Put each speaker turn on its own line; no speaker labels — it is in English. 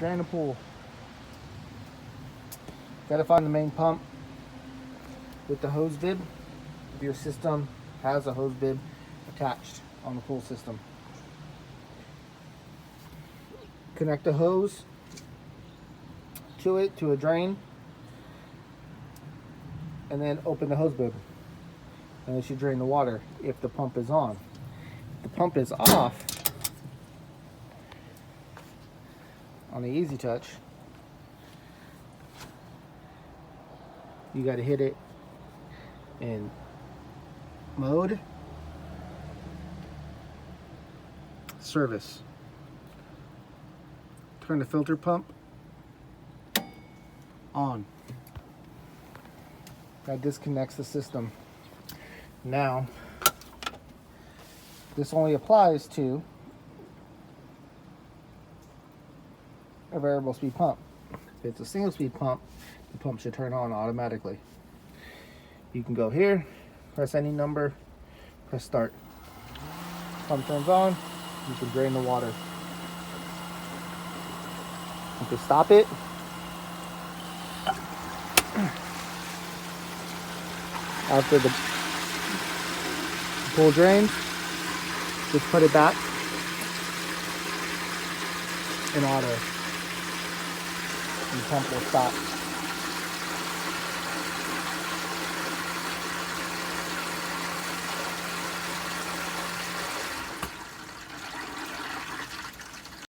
drain the pool. Gotta find the main pump with the hose bib. If your system has a hose bib attached on the pool system. Connect the hose to it, to a drain, and then open the hose bib. And it should drain the water if the pump is on. If the pump is off, on the Easy Touch, you got to hit it in mode, service. Turn the filter pump on. That disconnects the system. Now, this only applies to a variable speed pump. If it's a single speed pump, the pump should turn on automatically. You can go here, press any number, press start. Pump turns on, you can drain the water. You can stop it. After the pool drains, just put it back in auto. And the pump will stop.